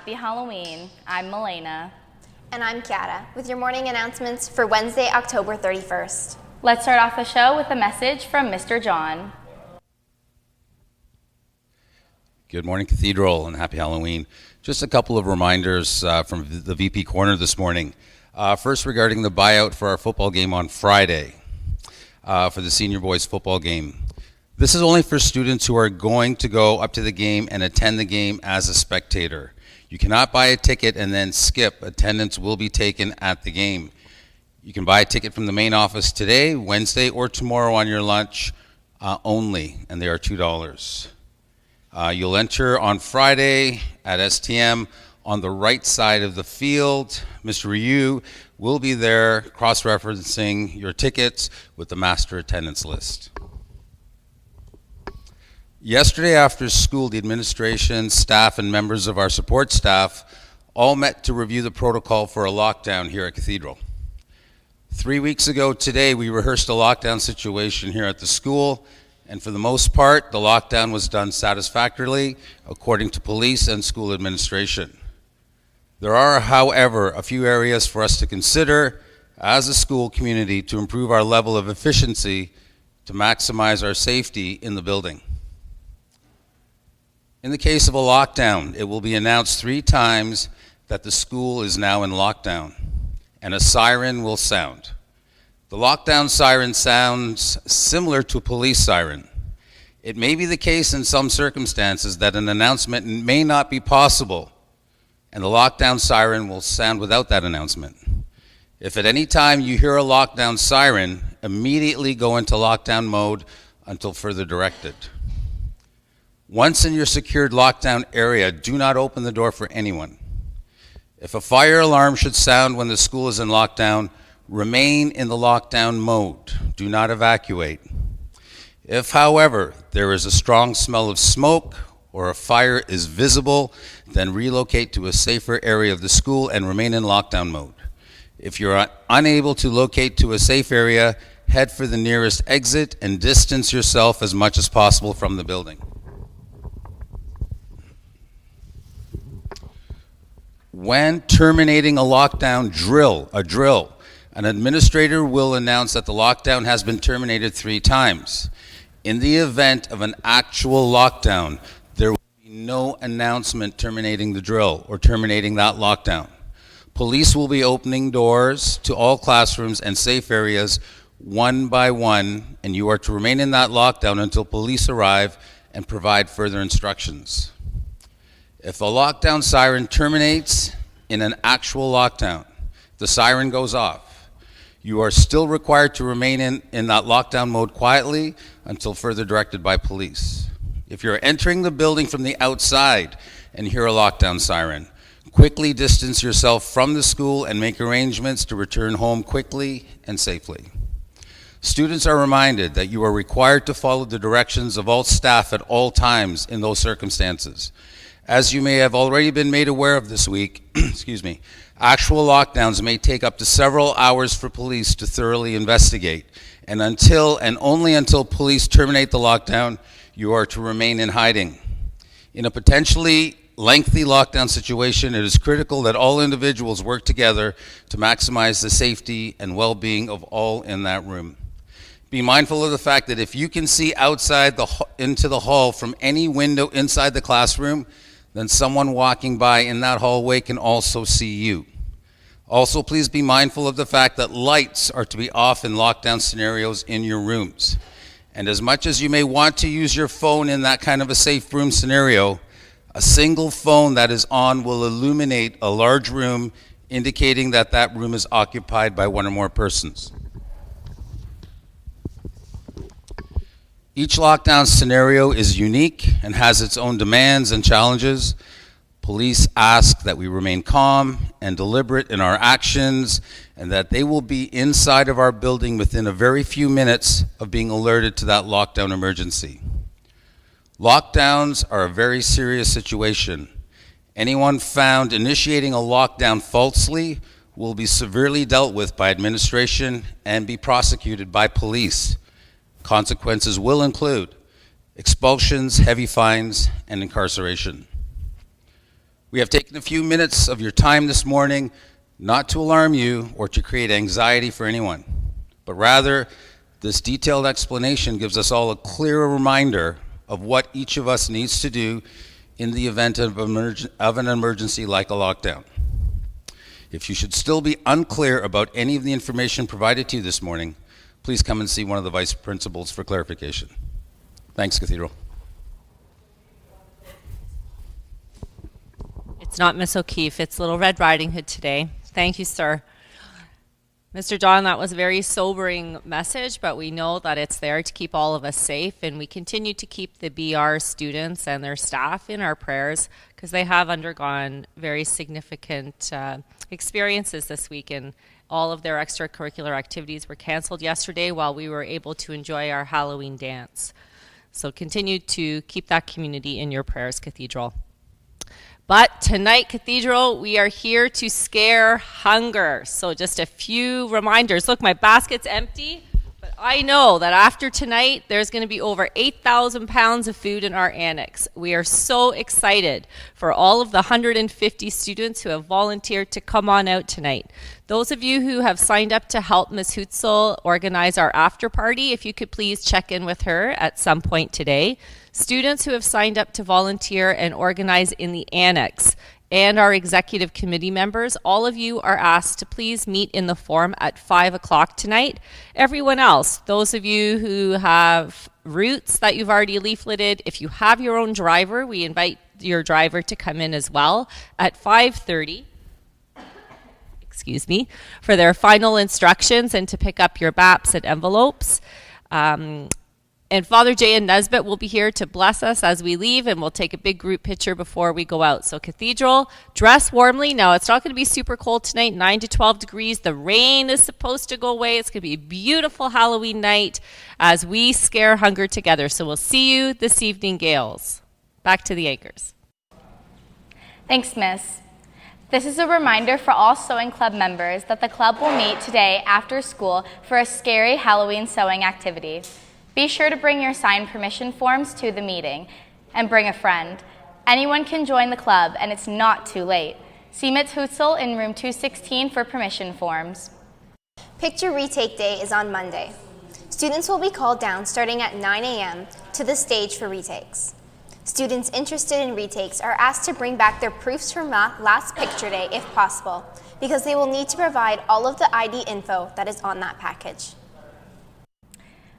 happy Halloween. I'm Milena. And I'm Kiara, with your morning announcements for Wednesday, October 31st. Let's start off the show with a message from Mr. John. Good morning, Cathedral, and happy Halloween. Just a couple of reminders from the VP Corner this morning. First, regarding the buyout for our football game on Friday, for the senior boys football game. This is only for students who are going to go up to the game and attend the game as a spectator. You cannot buy a ticket and then skip. Attendance will be taken at the game. You can buy a ticket from the main office today, Wednesday, or tomorrow on your lunch only, and they are $2. You'll enter on Friday at STM on the right side of the field. Mr. Ryu will be there cross-referencing your tickets with the master attendance list. Yesterday after school, the administration, staff, and members of our support staff all met to review the protocol for a lockdown here at Cathedral. 3 weeks ago today, we rehearsed a lockdown situation here at the school, and for the most part, the lockdown was done satisfactorily, according to police and school administration. There are, however, a few areas for us to consider as a school community to improve our level of efficiency to maximize our safety in the building. In the case of a lockdown, it will be announced 3 times that the school is now in lockdown, and a siren will sound. The lockdown siren sounds similar to a police siren. It may be the case in some circumstances that an announcement may not be possible, and the lockdown siren will sound without that announcement. If at any time you hear a lockdown siren, immediately go into lockdown mode until further directed. Once in your secured lockdown area, do not open the door for anyone. If a fire alarm should sound when the school is in lockdown, remain in the lockdown mode. Do not evacuate. If, however, there is a strong smell of smoke or a fire is visible, then relocate to a safer area of the school and remain in lockdown mode. If you're unable to locate to a safe area, head for the nearest exit and distance yourself as much as possible from the building. When terminating a lockdown drill, an administrator will announce that the lockdown has been terminated 3 times. In the event of an actual lockdown, there will be no announcement terminating the drill or terminating that lockdown. Police will be opening doors to all classrooms and safe areas one by one, and you are to remain in that lockdown until police arrive and provide further instructions. If a lockdown siren terminates in an actual lockdown, the siren goes off. You are still required to remain in that lockdown mode quietly until further directed by police. If you're entering the building from the outside and hear a lockdown siren, quickly distance yourself from the school and make arrangements to return home quickly and safely. Students are reminded that you are required to follow the directions of all staff at all times in those circumstances. As you may have already been made aware of this week, actual lockdowns may take up to several hours for police to thoroughly investigate. And only until police terminate the lockdown, you are to remain in hiding. In a potentially lengthy lockdown situation, it is critical that all individuals work together to maximize the safety and well-being of all in that room. Be mindful of the fact that if you can see outside into the hall from any window inside the classroom, then someone walking by in that hallway can also see you. Also, please be mindful of the fact that lights are to be off in lockdown scenarios in your rooms. And as much as you may want to use your phone in that kind of a safe room scenario, a single phone that is on will illuminate a large room, indicating that that room is occupied by one or more persons. Each lockdown scenario is unique and has its own demands and challenges. Police ask that we remain calm and deliberate in our actions, and that they will be inside of our building within a very few minutes of being alerted to that lockdown emergency. Lockdowns are a very serious situation. Anyone found initiating a lockdown falsely will be severely dealt with by administration and be prosecuted by police. Consequences will include expulsions, heavy fines, and incarceration. We have taken a few minutes of your time this morning not to alarm you or to create anxiety for anyone, but rather this detailed explanation gives us all a clearer reminder of what each of us needs to do in the event of an emergency like a lockdown. If you should still be unclear about any of the information provided to you this morning, please come and see one of the vice principals for clarification. Thanks, Cathedral. It's not Miss O'Keefe, it's Little Red Riding Hood today. Thank you, sir. Mr. John, that was a very sobering message, but we know that it's there to keep all of us safe, and we continue to keep the BR students and their staff in our prayers because they have undergone very significant experiences this week, and all of their extracurricular activities were canceled yesterday while we were able to enjoy our Halloween dance. So continue to keep that community in your prayers, Cathedral. But tonight, Cathedral, we are here to scare hunger. So just a few reminders. Look, my basket's empty, but I know that after tonight, there's going to be over 8,000 pounds of food in our annex. We are so excited for all of the 150 students who have volunteered to come on out tonight. Those of you who have signed up to help Ms. Hutzel organize our after party, if you could please check in with her at some point today. Students who have signed up to volunteer and organize in the annex, and our executive committee members, all of you are asked to please meet in the forum at 5 o'clock tonight. Everyone else, those of you who have routes that you've already leafleted, if you have your own driver, we invite your driver to come in as well at 5:30. For their final instructions and to pick up your BAPs and envelopes. And Father Jay and Nesbitt will be here to bless us as we leave, and we'll take a big group picture before we go out. So Cathedral, dress warmly. Now, it's not going to be super cold tonight, 9 to 12 degrees. The rain is supposed to go away. It's going to be a beautiful Halloween night as we scare hunger together. So we'll see you this evening, Gales. Back to the anchors. Thanks, Miss. This is a reminder for all sewing club members that the club will meet today after school for a scary Halloween sewing activity. Be sure to bring your signed permission forms to the meeting and bring a friend. Anyone can join the club, and it's not too late. See Ms. Hutzel in room 216 for permission forms. Picture Retake Day is on Monday. Students will be called down starting at 9 a.m. to the stage for retakes. Students interested in retakes are asked to bring back their proofs from last picture day if possible, because they will need to provide all of the ID info that is on that package.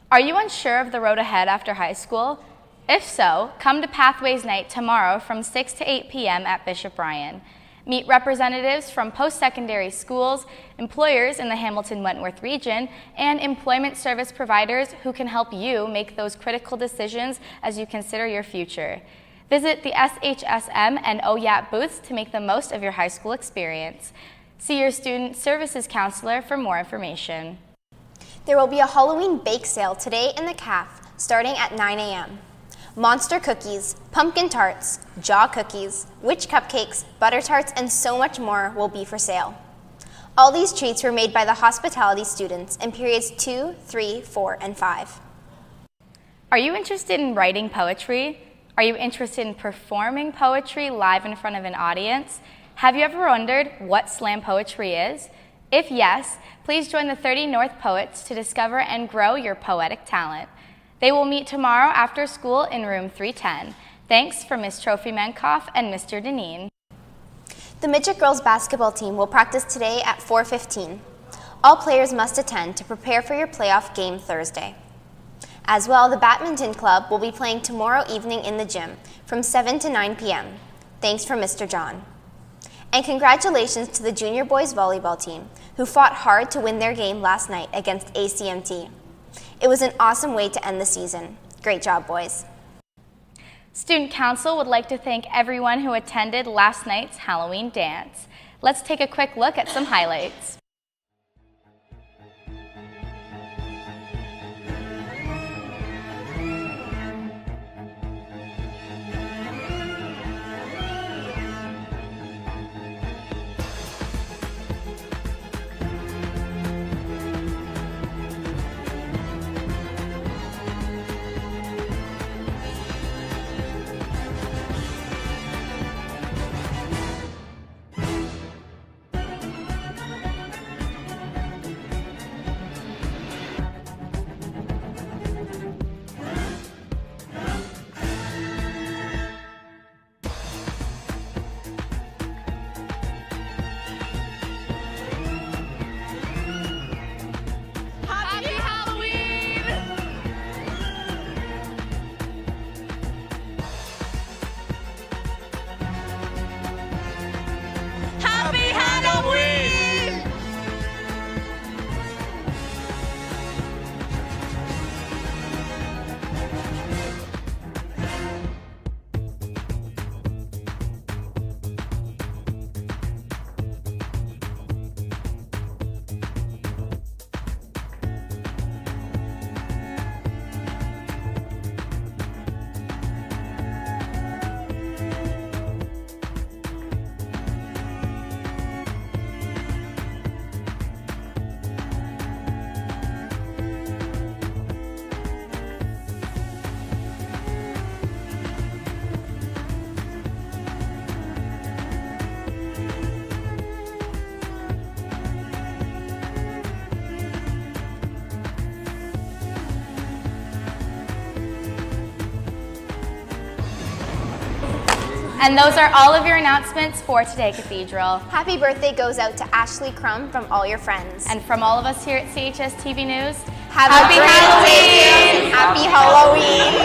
Are you unsure of the road ahead after high school? If so, come to Pathways Night tomorrow from 6 to 8 p.m. at Bishop Ryan. Meet representatives from post-secondary schools, employers in the Hamilton-Wentworth region, and employment service providers who can help you make those critical decisions as you consider your future. Visit the SHSM and OYAP booths to make the most of your high school experience. See your student services counselor for more information. There will be a Halloween bake sale today in the CAF starting at 9 a.m. Monster cookies, pumpkin tarts, jaw cookies, witch cupcakes, butter tarts, and so much more will be for sale. All these treats were made by the hospitality students in periods 2, 3, 4, and 5. Are you interested in writing poetry? Are you interested in performing poetry live in front of an audience? Have you ever wondered what slam poetry is? If yes, please join the 30 North Poets to discover and grow your poetic talent. They will meet tomorrow after school in room 310. Thanks from Ms. Trophy Menkoff and Mr. Deneen. The midget girls basketball team will practice today at 4:15. All players must attend to prepare for your playoff game Thursday. As well, the badminton club will be playing tomorrow evening in the gym from 7 to 9 p.m. Thanks from Mr. John. And congratulations to the junior boys volleyball team, who fought hard to win their game last night against ACMT. It was an awesome way to end the season. Great job, boys. Student Council would like to thank everyone who attended last night's Halloween dance. Let's take a quick look at some highlights. And those are all of your announcements for today, Cathedral. Happy birthday goes out to Ashley Crum from all your friends. And from all of us here at CHS TV News, Have a great day and happy Halloween.